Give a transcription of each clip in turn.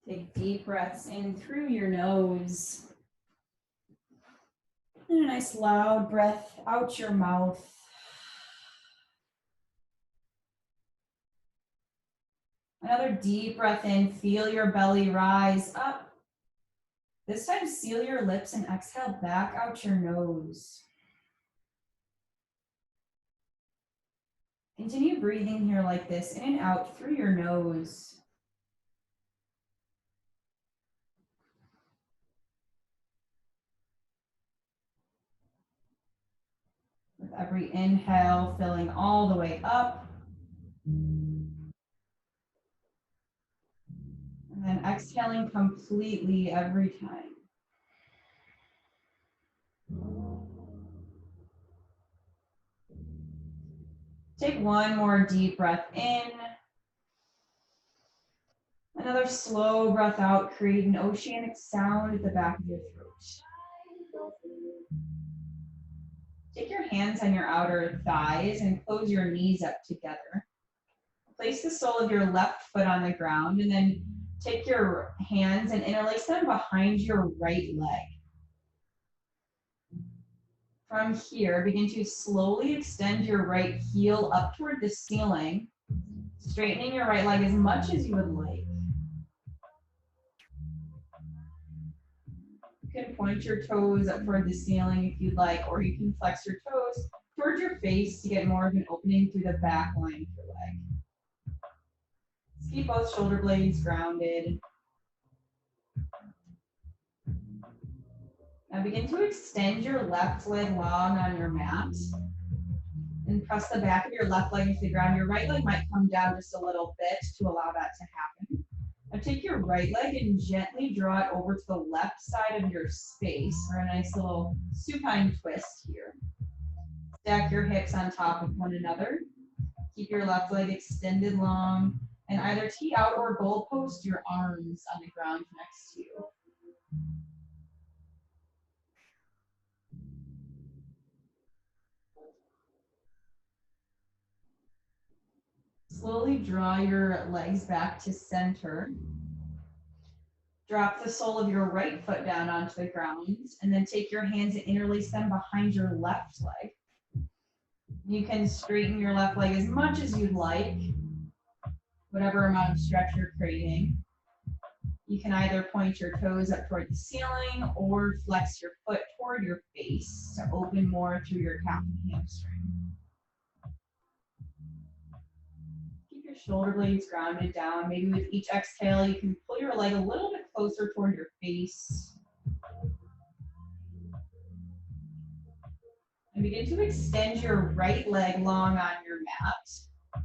Take deep breaths in through your nose. And a nice loud breath out your mouth. Another deep breath in, feel your belly rise up. This time seal your lips and exhale back out your nose. Continue breathing here like this, in and out through your nose. With every inhale, filling all the way up. And then exhaling completely every time. Take one more deep breath in. Another slow breath out, create an oceanic sound at the back of your throat. Take your hands on your outer thighs and close your knees up together. Place the sole of your left foot on the ground and then take your hands and interlace them behind your right leg. From here, begin to slowly extend your right heel up toward the ceiling, straightening your right leg as much as you would like. You can point your toes up toward the ceiling if you'd like, or you can flex your toes towards your face to get more of an opening through the back line of your leg. Just keep both shoulder blades grounded. Now begin to extend your left leg long on your mat and press the back of your left leg into the ground. Your right leg might come down just a little bit to allow that to happen. Now take your right leg and gently draw it over to the left side of your space for a nice little supine twist here. Stack your hips on top of one another. Keep your left leg extended long and either tee out or goalpost your arms on the ground next to you. Slowly draw your legs back to center. Drop the sole of your right foot down onto the ground and then take your hands and interlace them behind your left leg. You can straighten your left leg as much as you'd like, whatever amount of stretch you're craving. You can either point your toes up toward the ceiling or flex your foot toward your face to open more through your calf and hamstring. Keep your shoulder blades grounded down. Maybe with each exhale, you can pull your leg a little bit closer toward your face. And begin to extend your right leg long on your mat.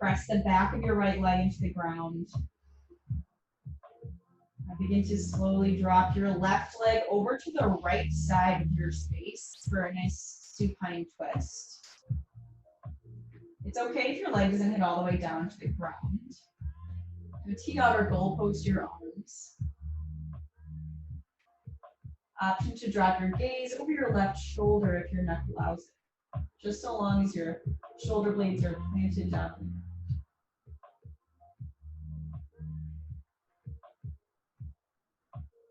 Press the back of your right leg into the ground. Now begin to slowly drop your left leg over to the right side of your space for a nice supine twist. It's okay if your leg doesn't hit all the way down to the ground. Tee out or goalpost your arms. Option to drop your gaze over your left shoulder if your neck allows it, just so long as your shoulder blades are planted down on the ground.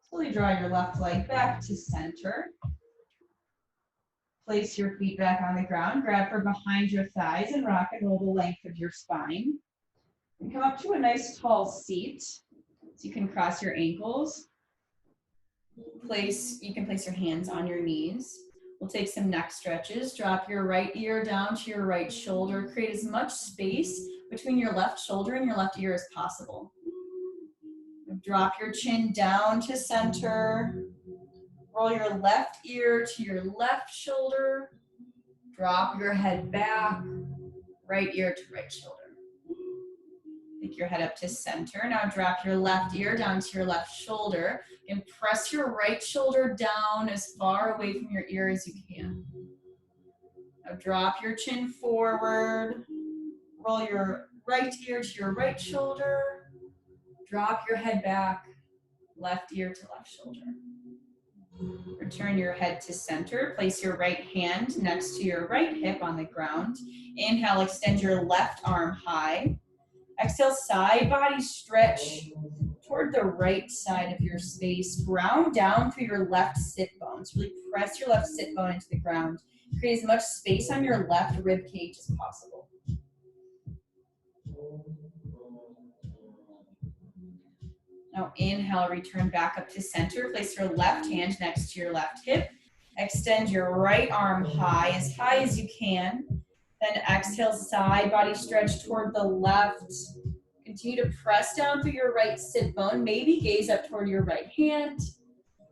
Slowly draw your left leg back to center. Place your feet back on the ground, grab from behind your thighs and rock and roll the length of your spine. And come up to a nice tall seat. So you can cross your ankles. You can place your hands on your knees. We'll take some neck stretches. Drop your right ear down to your right shoulder. Create as much space between your left shoulder and your left ear as possible. Drop your chin down to center. Roll your left ear to your left shoulder. Drop your head back. Right ear to right shoulder. Take your head up to center. Now drop your left ear down to your left shoulder and press your right shoulder down as far away from your ear as you can. Now drop your chin forward. Roll your right ear to your right shoulder. Drop your head back, left ear to left shoulder. Return your head to center. Place your right hand next to your right hip on the ground. Inhale, extend your left arm high. Exhale, side body stretch toward the right side of your space. Ground down through your left sit bones. Really press your left sit bone into the ground. Create as much space on your left rib cage as possible. Now inhale, return back up to center. Place your left hand next to your left hip. Extend your right arm high as you can. Then exhale, side body stretch toward the left. Continue to press down through your right sit bone. Maybe gaze up toward your right hand.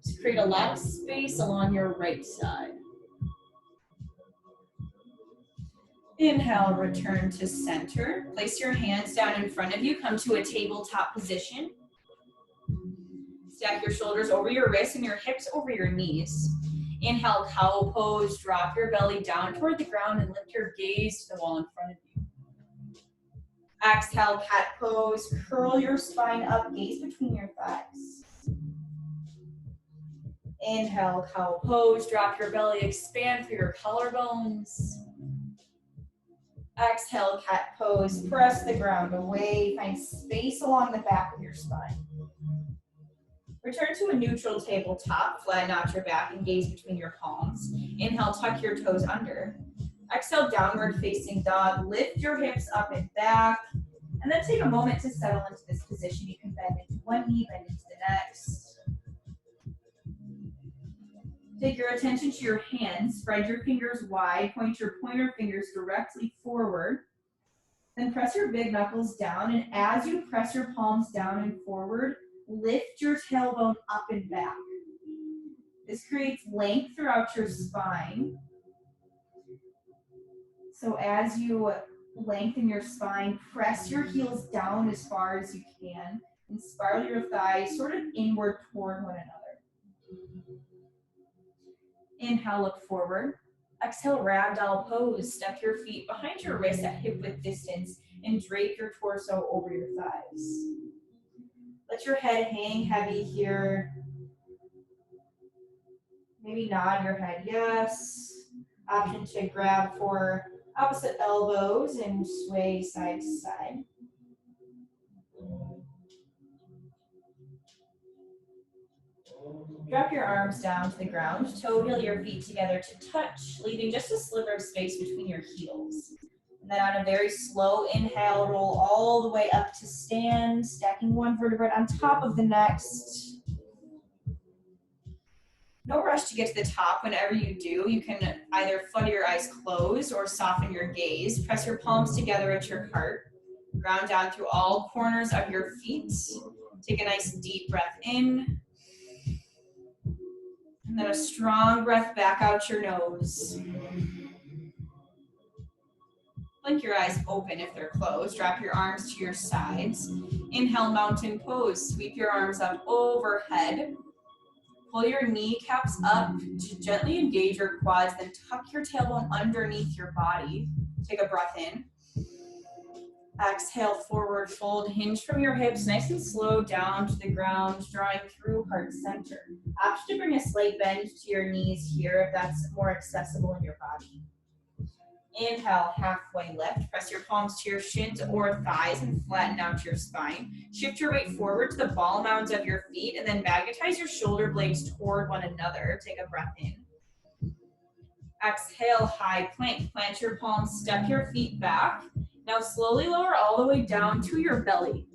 Just create a lot of space along your right side. Inhale, return to center. Place your hands down in front of you. Come to a tabletop position. Stack your shoulders over your wrists and your hips over your knees. Inhale, cow pose. Drop your belly down toward the ground and lift your gaze to the wall in front of you. Exhale, cat pose. Curl your spine up, gaze between your thighs. Inhale, cow pose. Drop your belly, expand through your collarbones. Exhale, cat pose. Press the ground away. Find space along the back of your spine. Return to a neutral tabletop. Flatten out your back and gaze between your palms. Inhale, tuck your toes under. Exhale, downward facing dog. Lift your hips up and back. And then take a moment to settle into this position. You can bend into one knee, bend into the next. Take your attention to your hands. Spread your fingers wide. Point your pointer fingers directly forward. Then press your big knuckles down. And as you press your palms down and forward, lift your tailbone up and back. This creates length throughout your spine. So as you lengthen your spine, press your heels down as far as you can and spiral your thighs sort of inward toward one another. Inhale, look forward. Exhale, ragdoll pose. Step your feet behind your wrists at hip width distance and drape your torso over your thighs. Let your head hang heavy here. Maybe nod your head yes. Option to grab for opposite elbows and sway side to side. Drop your arms down to the ground. Toe heel your feet together to touch, leaving just a sliver of space between your heels. And then on a very slow inhale, roll all the way up to stand, stacking one vertebrae on top of the next. No rush to get to the top. Whenever you do, you can either flutter your eyes closed or soften your gaze. Press your palms together at your heart. Ground down through all corners of your feet. Take a nice deep breath in. And then a strong breath back out your nose. Blink your eyes open if they're closed. Drop your arms to your sides. Inhale, mountain pose. Sweep your arms up overhead. Pull your kneecaps up to gently engage your quads, then tuck your tailbone underneath your body. Take a breath in. Exhale, forward fold, hinge from your hips, nice and slow down to the ground, drawing through heart center. Option to bring a slight bend to your knees here if that's more accessible in your body. Inhale, halfway lift. Press your palms to your shins or thighs and flatten out your spine. Shift your weight forward to the ball mounds of your feet and then magnetize your shoulder blades toward one another. Take a breath in. Exhale, high plank. Plant your palms, step your feet back. Now slowly lower all the way down to your belly.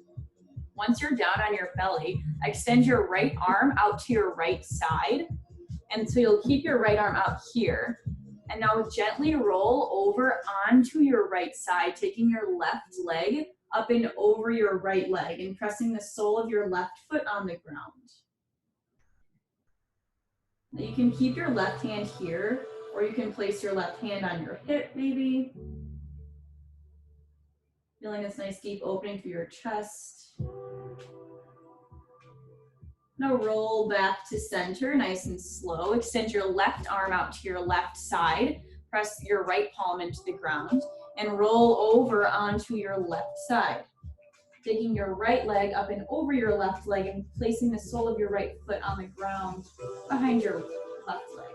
Once you're down on your belly, extend your right arm out to your right side. And so you'll keep your right arm out here. And now gently roll over onto your right side, taking your left leg up and over your right leg and pressing the sole of your left foot on the ground. Now you can keep your left hand here, or you can place your left hand on your hip maybe. Feeling this nice deep opening through your chest. Now roll back to center, nice and slow. Extend your left arm out to your left side. Press your right palm into the ground and roll over onto your left side. Taking your right leg up and over your left leg and placing the sole of your right foot on the ground behind your left leg.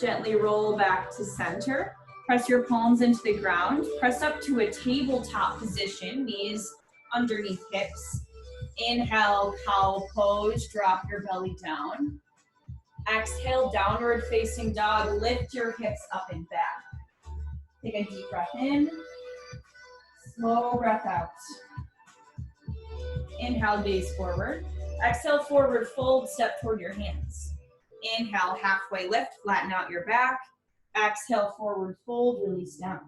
Gently roll back to center. Press your palms into the ground. Press up to a tabletop position, knees underneath hips. Inhale, cow pose, drop your belly down. Exhale, downward facing dog, lift your hips up and back. Take a deep breath in, slow breath out. Inhale, gaze forward. Exhale, forward fold, step toward your hands. Inhale, halfway lift, flatten out your back. Exhale, forward fold, release down.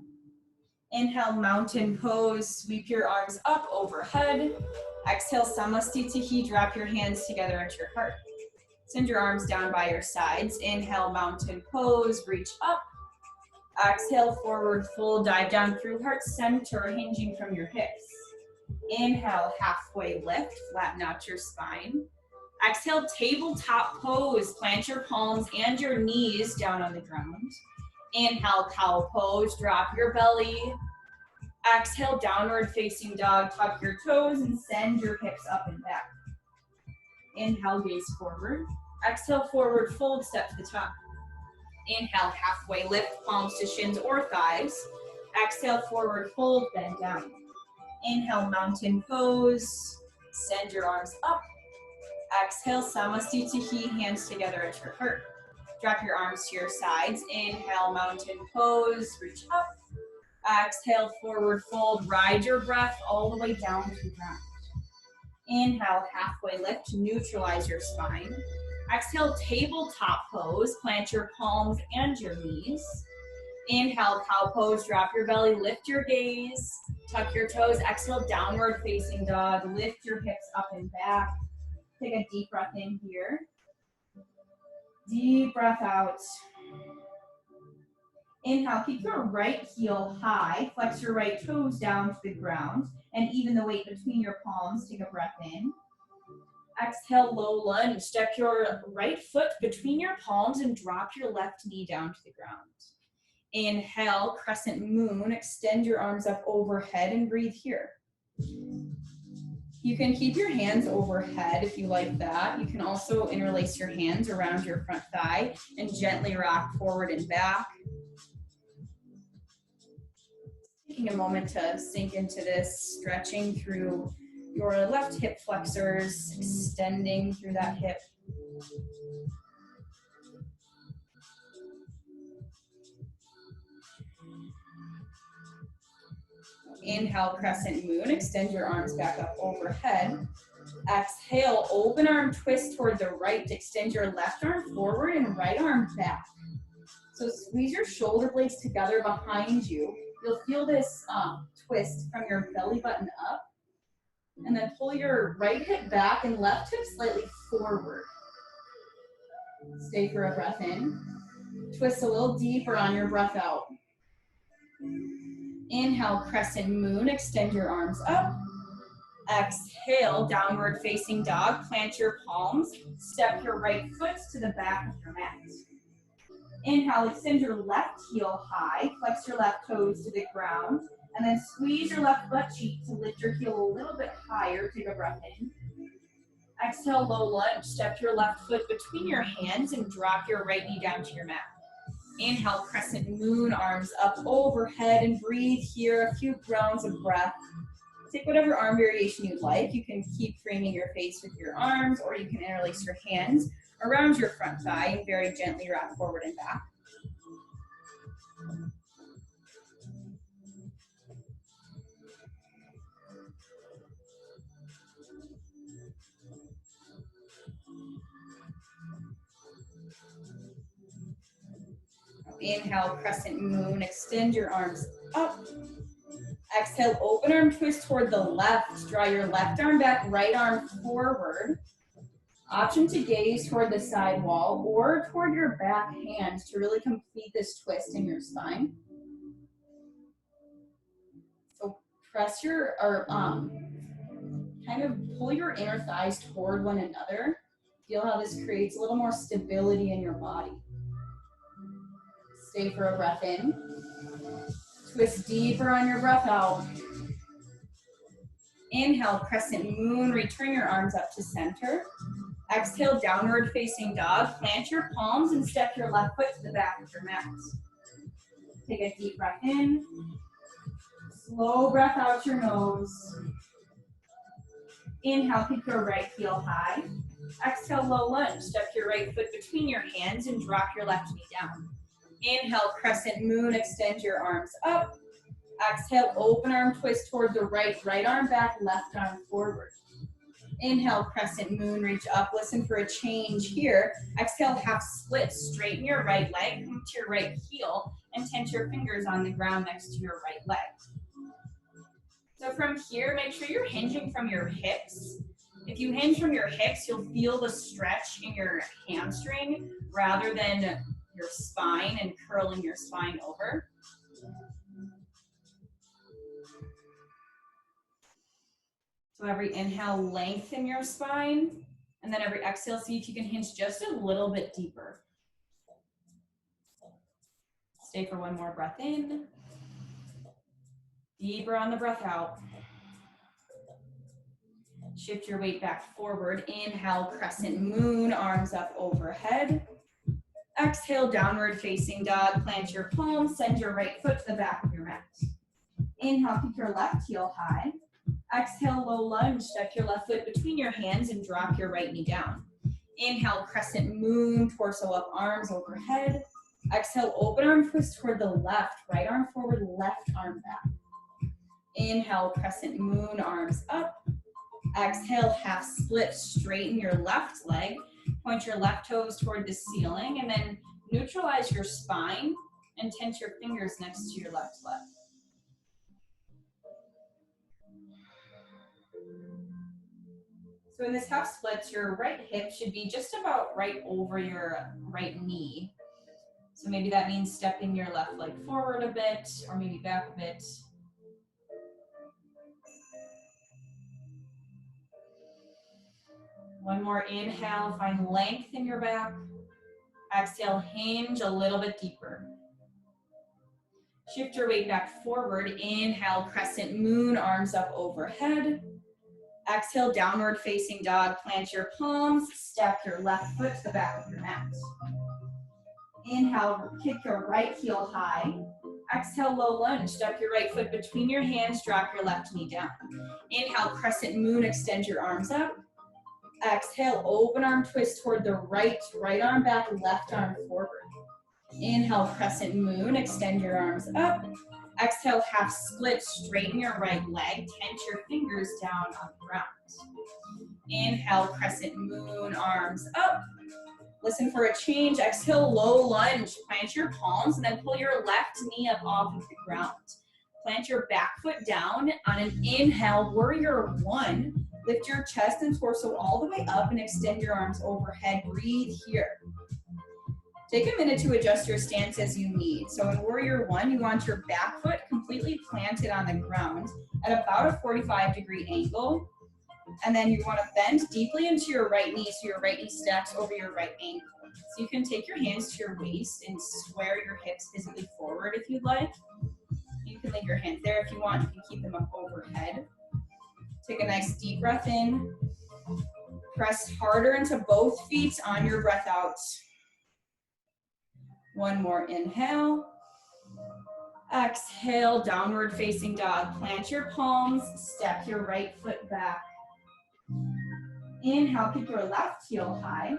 Inhale, mountain pose, sweep your arms up overhead. Exhale, Samastitihi, drop your hands together at your heart. Send your arms down by your sides. Inhale, mountain pose, reach up. Exhale, forward fold, dive down through heart center, hinging from your hips. Inhale, halfway lift, flatten out your spine. Exhale, tabletop pose, plant your palms and your knees down on the ground. Inhale, cow pose, drop your belly. Exhale, downward facing dog, tuck your toes and send your hips up and back. Inhale, gaze forward. Exhale, forward fold, step to the top. Inhale, halfway lift, palms to shins or thighs. Exhale, forward fold, bend down. Inhale, mountain pose, send your arms up. Exhale, Samastitihi, hands together at your heart. Drop your arms to your sides. Inhale, mountain pose, reach up. Exhale, forward fold, ride your breath all the way down to the ground. Inhale, halfway lift, neutralize your spine. Exhale, tabletop pose, plant your palms and your knees. Inhale, cow pose, drop your belly, lift your gaze, tuck your toes. Exhale, downward facing dog, lift your hips up and back. Take a deep breath in here. Deep breath out. Inhale, keep your right heel high, flex your right toes down to the ground, and even the weight between your palms. Take a breath in. Exhale, low lunge. Step your right foot between your palms and drop your left knee down to the ground. Inhale, crescent moon. Extend your arms up overhead and breathe here. You can keep your hands overhead if you like that. You can also interlace your hands around your front thigh and gently rock forward and back. Taking a moment to sink into this, stretching through your left hip flexors, extending through that hip. Inhale, crescent moon. Extend your arms back up overhead. Exhale, open arm twist toward the right. Extend your left arm forward and right arm back. So squeeze your shoulder blades together behind you. You'll feel this twist from your belly button up. And then pull your right hip back and left hip slightly forward. Stay for a breath in. Twist a little deeper on your breath out. Inhale, crescent moon. Extend your arms up. Exhale, downward facing dog. Plant your palms. Step your right foot to the back of your mat. Inhale, extend your left heel high. Flex your left toes to the ground. And then squeeze your left butt cheek to lift your heel a little bit higher. Take a breath in. Exhale, low lunge. Step your left foot between your hands and drop your right knee down to your mat. Inhale, crescent moon, arms up overhead, and breathe here. A few rounds of breath. Take whatever arm variation you'd like. You can keep framing your face with your arms, or you can interlace your hands around your front thigh and very gently rock forward and back. Inhale, crescent moon, extend your arms up. Exhale, open arm twist toward the left. Draw your left arm back, right arm forward. Option to gaze toward the side wall or toward your back hand to really complete this twist in your spine. So press your, kind of pull your inner thighs toward one another. Feel how this creates a little more stability in your body. Stay for a breath in. Twist deeper on your breath out. Inhale, crescent moon. Return your arms up to center. Exhale, downward facing dog. Plant your palms and step your left foot to the back of your mat. Take a deep breath in. Slow breath out your nose. Inhale, keep your right heel high. Exhale, low lunge. Step your right foot between your hands and drop your left knee down. Inhale, crescent moon. Extend your arms up. Exhale, open arm twist toward the right. Right arm back, left arm forward. Inhale, crescent moon, reach up. Listen for a change here. Exhale, half split. Straighten your right leg, come to your right heel, and tense your fingers on the ground next to your right leg. So from here, make sure you're hinging from your hips. If you hinge from your hips, you'll feel the stretch in your hamstring rather than your spine and curling your spine over. So every inhale, lengthen your spine, and then every exhale, see if you can hinge just a little bit deeper. Stay for one more breath in. Deeper on the breath out. Shift your weight back forward. Inhale, crescent moon, arms up overhead. Exhale, downward facing dog. Plant your palms, send your right foot to the back of your mat. Inhale, keep your left heel high. Exhale, low lunge. Step your left foot between your hands and drop your right knee down. Inhale, crescent moon, torso up, arms overhead. Exhale, open arm twist toward the left. Right arm forward, left arm back. Inhale, crescent moon, arms up. Exhale, half split, straighten your left leg. Point your left toes toward the ceiling and then neutralize your spine and tense your fingers next to your left leg. So in this half split, your right hip should be just about right over your right knee. So maybe that means stepping your left leg forward a bit or maybe back a bit. One more inhale, find length in your back. Exhale, hinge a little bit deeper. Shift your weight back forward. Inhale, crescent moon, arms up overhead. Exhale, downward facing dog. Plant your palms, step your left foot to the back of your mat. Inhale, kick your right heel high. Exhale, low lunge. Step your right foot between your hands, drop your left knee down. Inhale, crescent moon, extend your arms up. Exhale, open arm twist toward the right. Right arm back, left arm forward. Inhale, crescent moon, extend your arms up. Exhale, half split, straighten your right leg, tense your fingers down on the ground. Inhale, crescent moon, arms up. Listen for a change. Exhale, low lunge. Plant your palms and then pull your left knee up off of the ground. Plant your back foot down. On an inhale, warrior one. Lift your chest and torso all the way up and extend your arms overhead. Breathe here. Take a minute to adjust your stance as you need. So in warrior one, you want your back foot completely planted on the ground at about a 45-degree angle. And then you want to bend deeply into your right knee so your right knee stacks over your right ankle. So you can take your hands to your waist and square your hips physically forward if you'd like. You can leave your hands there if you want. You can keep them up overhead. Take a nice deep breath in. Press harder into both feet on your breath out. One more inhale. Exhale, downward facing dog. Plant your palms, step your right foot back. Inhale, keep your left heel high.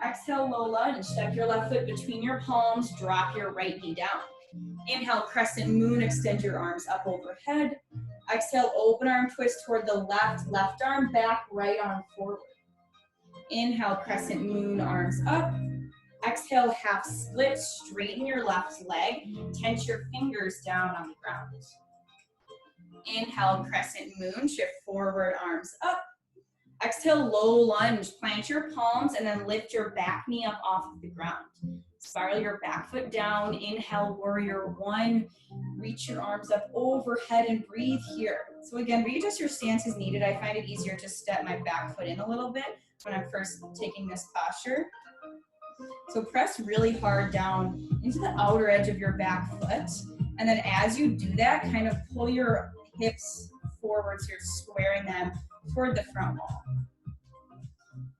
Exhale, low lunge. Step your left foot between your palms, drop your right knee down. Inhale, crescent moon, extend your arms up overhead. Exhale, open arm twist toward the left, left arm back, right arm forward. Inhale, crescent moon, arms up. Exhale, half split, straighten your left leg, tense your fingers down on the ground. Inhale, crescent moon, shift forward, arms up. Exhale, low lunge, plant your palms and then lift your back knee up off of the ground. Spiral your back foot down, inhale, warrior one. Reach your arms up overhead and breathe here. So again, readjust your stance as needed. I find it easier to step my back foot in a little bit when I'm first taking this posture. So press really hard down into the outer edge of your back foot. And then as you do that, kind of pull your hips forward so you're squaring them toward the front wall.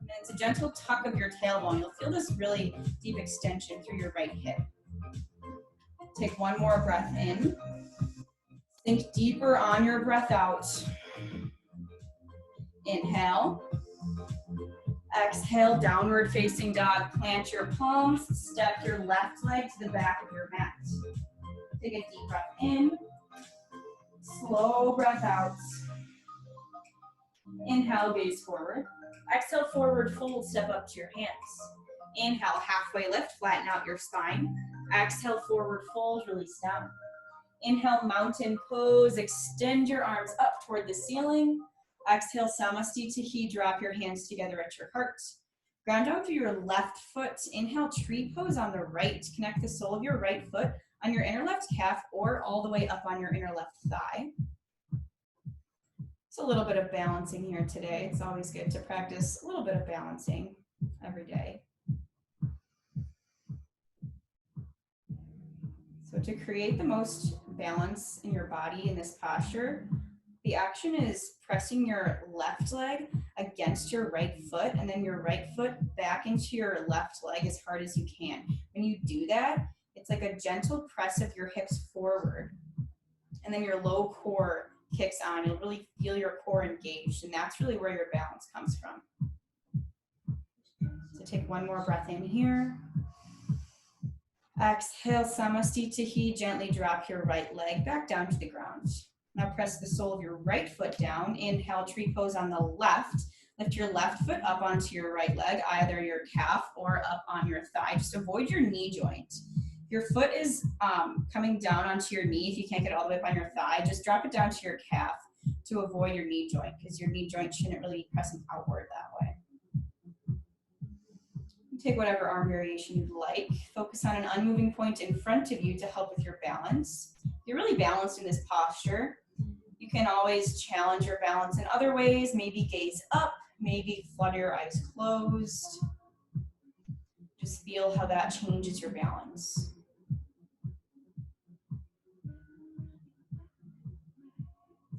And then It's a gentle tuck of your tailbone. You'll feel this really deep extension through your right hip. Take one more breath in. Think deeper on your breath out. Inhale. Exhale, downward facing dog. Plant your palms, step your left leg to the back of your mat. Take a deep breath in. Slow breath out. Inhale, gaze forward. Exhale, forward fold, step up to your hands. Inhale, halfway lift, flatten out your spine. Exhale, forward fold, release down. Inhale, mountain pose, extend your arms up toward the ceiling. Exhale, Samastitihi, drop your hands together at your heart. Ground down through your left foot. Inhale, tree pose on the right. Connect the sole of your right foot on your inner left calf or all the way up on your inner left thigh. It's a little bit of balancing here today. It's always good to practice a little bit of balancing every day. So to create the most balance in your body in this posture, the action is pressing your left leg against your right foot and then your right foot back into your left leg as hard as you can. When you do that, it's like a gentle press of your hips forward. And then your low core kicks on. You'll really feel your core engaged, and that's really where your balance comes from. So take one more breath in here. Exhale, Samastitihi, gently drop your right leg back down to the ground. Now press the sole of your right foot down. Inhale, tree pose on the left. Lift your left foot up onto your right leg, either your calf or up on your thigh. Just avoid your knee joint. If your foot is coming down onto your knee, if you can't get all the way up on your thigh, just drop it down to your calf to avoid your knee joint, because your knee joint shouldn't really be pressing outward that way. Take whatever arm variation you'd like. Focus on an unmoving point in front of you to help with your balance. You're really balanced in this posture. You can always challenge your balance in other ways. Maybe gaze up, maybe flutter your eyes closed. Just feel how that changes your balance.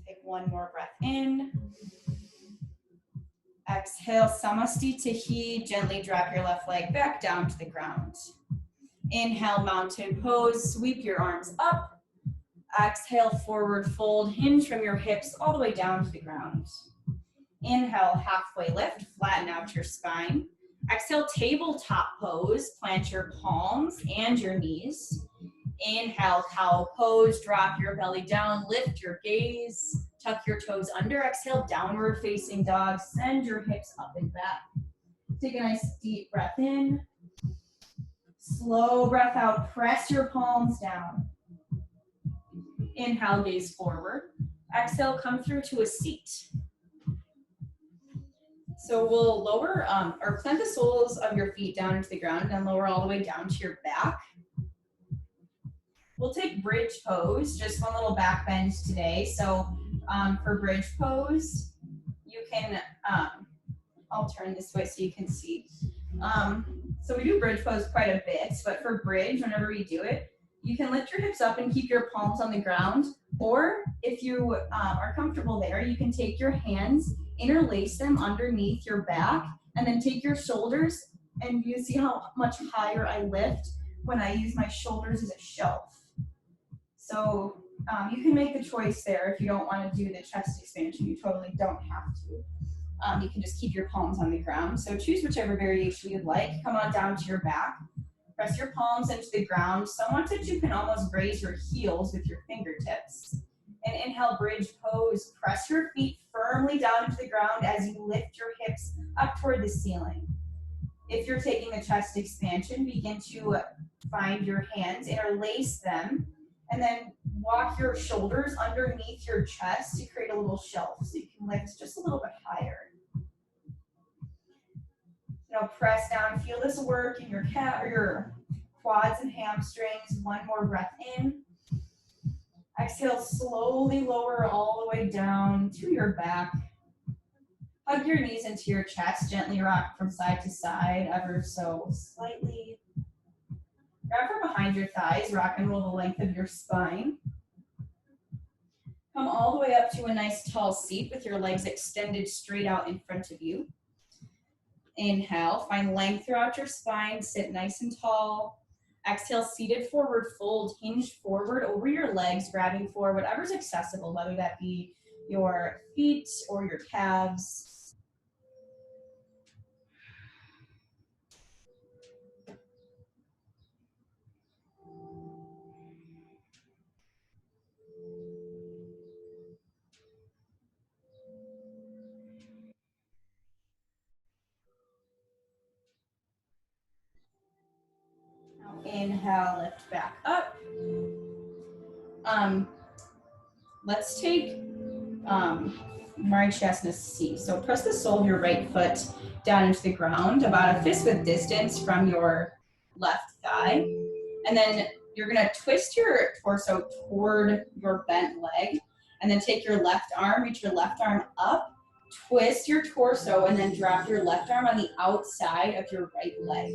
Take one more breath in. Exhale, Samastitihi, gently drop your left leg back down to the ground. Inhale, mountain pose, sweep your arms up. Exhale, forward fold, hinge from your hips all the way down to the ground. Inhale, halfway lift, flatten out your spine. Exhale, tabletop pose, plant your palms and your knees. Inhale, cow pose, drop your belly down, lift your gaze, tuck your toes under. Exhale, downward facing dog, send your hips up and back. Take a nice deep breath in. Slow breath out, press your palms down. Inhale, gaze forward. Exhale, come through to a seat. So we'll lower or plant the soles of your feet down into the ground and lower all the way down to your back. We'll take bridge pose, just one little back bend today. So for bridge pose, you can, I'll turn this way so you can see. So we do bridge pose quite a bit, but for bridge, whenever we do it, you can lift your hips up and keep your palms on the ground, or if you are comfortable there, you can take your hands, interlace them underneath your back, and then take your shoulders, and you see how much higher I lift when I use my shoulders as a shelf. So you can make the choice there. If you don't want to do the chest expansion, you totally don't have to. You can just keep your palms on the ground. So choose whichever variation you'd like. Come on down to your back. Press your palms into the ground so much that you can almost raise your heels with your fingertips. And inhale, bridge pose. Press your feet firmly down into the ground as you lift your hips up toward the ceiling. If you're taking a chest expansion, begin to find your hands, interlace them, and then walk your shoulders underneath your chest to create a little shelf so you can lift just a little bit higher. Now press down, feel this work in your calf or your quads and hamstrings. One more breath in. Exhale, slowly lower all the way down to your back. Hug your knees into your chest, gently rock from side to side, ever so slightly. Grab from behind your thighs, rock and roll the length of your spine. Come all the way up to a nice tall seat with your legs extended straight out in front of you. Inhale, find length throughout your spine, sit nice and tall. Exhale, seated forward fold, hinge forward over your legs, grabbing for whatever's accessible, whether that be your feet or your calves. Now inhale, lift back up. Let's take Marichyasana C. So press the sole of your right foot down into the ground, about a fist width distance from your left thigh. And then you're gonna twist your torso toward your bent leg, and then take your left arm, reach your left arm up, twist your torso, and then drop your left arm on the outside of your right leg,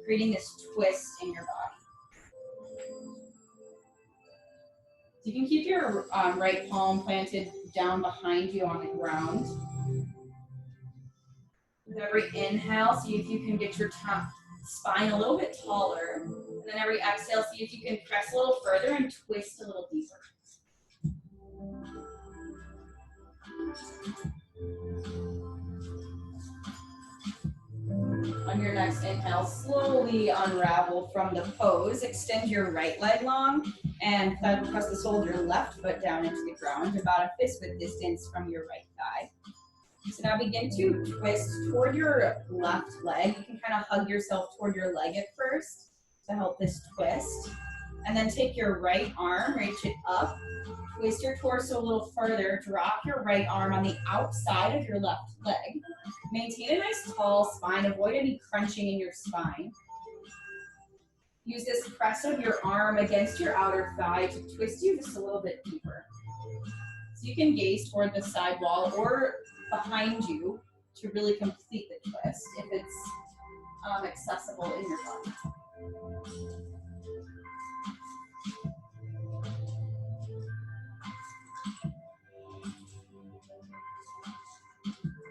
creating this twist in your body. You can keep your right palm planted down behind you on the ground. With every inhale, see if you can get your top spine a little bit taller. And then every exhale, see if you can press a little further and twist a little deeper. On your next inhale, slowly unravel from the pose. Extend your right leg long and press the sole of your left foot down into the ground, about a fist width distance from your right thigh. So now begin to twist toward your left leg. You can kind of hug yourself toward your leg at first to help this twist. And then take your right arm, reach it up, twist your torso a little further, drop your right arm on the outside of your left leg. Maintain a nice tall spine, avoid any crunching in your spine. Use this press of your arm against your outer thigh to twist you just a little bit deeper. So you can gaze toward the side wall or behind you to really complete the twist if it's accessible in your body.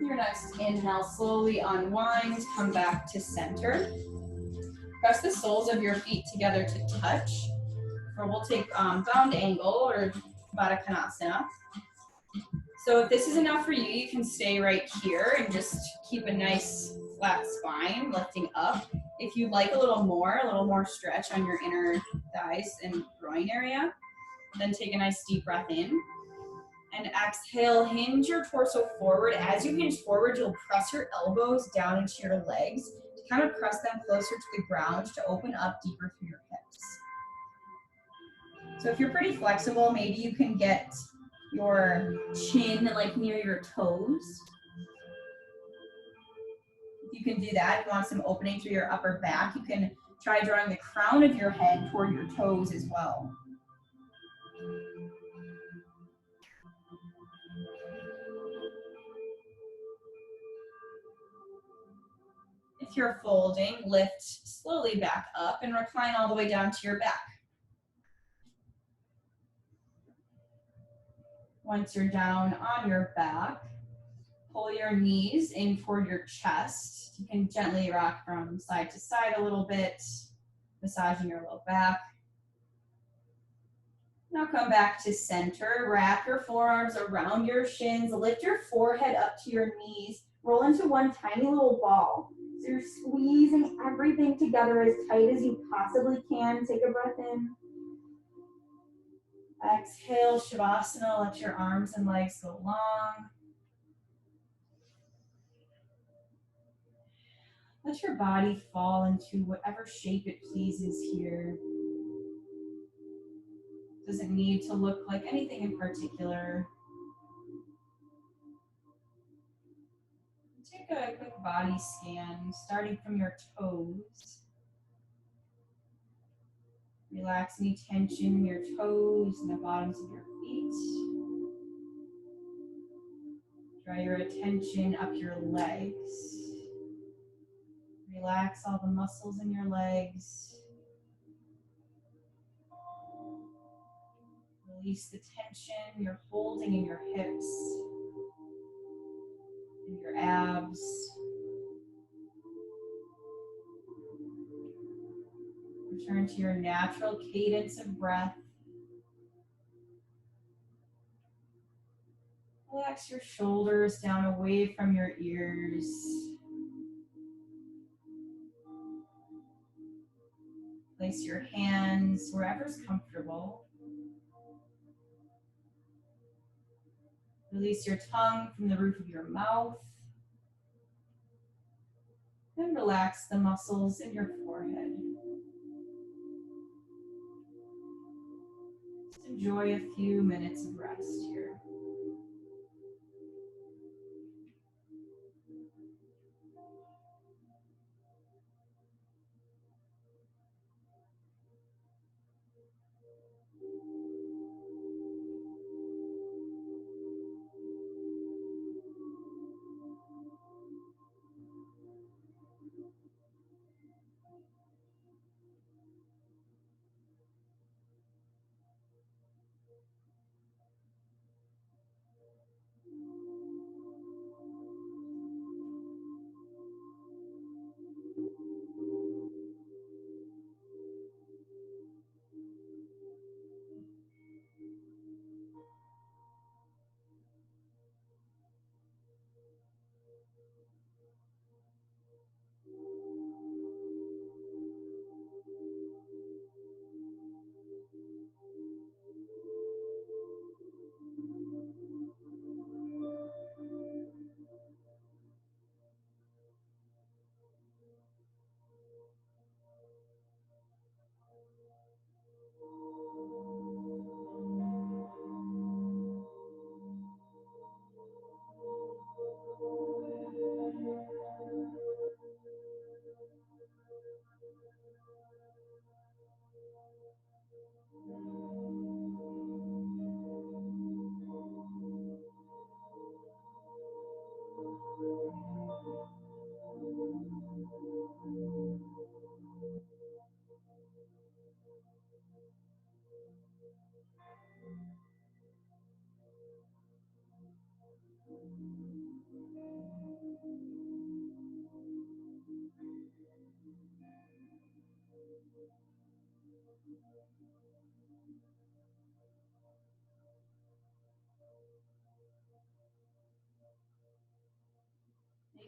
Your next inhale, slowly unwind, come back to center. Press the soles of your feet together to touch. Or we'll take bound angle or Baddha Konasana. So if this is enough for you, you can stay right here and just keep a nice flat spine, lifting up. If you'd like a little more stretch on your inner thighs and groin area, then take a nice deep breath in. And exhale, hinge your torso forward. As you hinge forward, you'll press your elbows down into your legs to kind of press them closer to the ground to open up deeper through your hips. So if you're pretty flexible, maybe you can get your chin like near your toes. If you can do that, if you want some opening through your upper back, you can try drawing the crown of your head toward your toes as well. If you're folding, lift slowly back up and recline all the way down to your back. Once you're down on your back, pull your knees in toward your chest. You can gently rock from side to side a little bit, massaging your low back. Now come back to center. Wrap your forearms around your shins. Lift your forehead up to your knees. Roll into one tiny little ball. So you're squeezing everything together as tight as you possibly can. Take a breath in. Exhale, Shavasana. Let your arms and legs go long. Let your body fall into whatever shape it pleases here. Doesn't need to look like anything in particular. Take a quick body scan, starting from your toes. Relax any tension in your toes and the bottoms of your feet. Draw your attention up your legs. Relax all the muscles in your legs. Release the tension you're holding in your hips, in your abs. Return to your natural cadence of breath. Relax your shoulders down away from your ears. Place your hands wherever's comfortable. Release your tongue from the roof of your mouth. And relax the muscles in your forehead. Just enjoy a few minutes of rest here.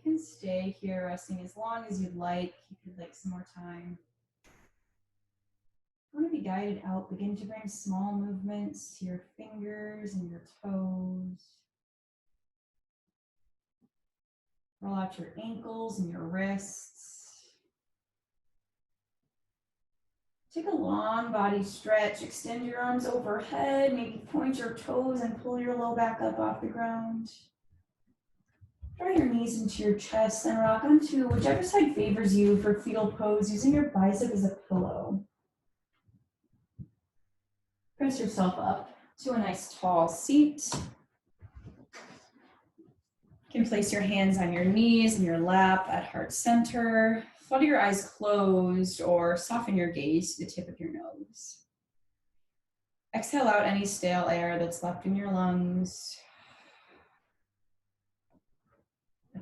You can stay here resting as long as you'd like. You could like some more time. If you want to be guided out, begin to bring small movements to your fingers and your toes. Roll out your ankles and your wrists. Take a long body stretch. Extend your arms overhead. Maybe point your toes and pull your low back up off the ground. Draw your knees into your chest and rock onto whichever side favors you for fetal pose, using your bicep as a pillow. Press yourself up to a nice tall seat. You can place your hands on your knees and your lap at heart center. Flutter your eyes closed or soften your gaze to the tip of your nose. Exhale out any stale air that's left in your lungs.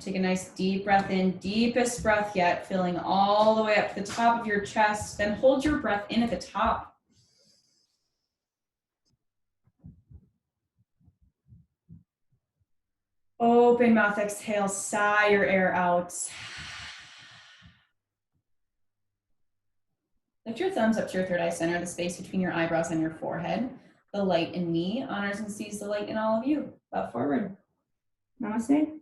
Take a nice deep breath in, deepest breath yet, filling all the way up to the top of your chest. Then hold your breath in at the top. Open mouth, exhale, sigh your air out. Lift your thumbs up to your third eye center, the space between your eyebrows and your forehead. The light in me honors and sees the light in all of you. Bow forward. Namaste.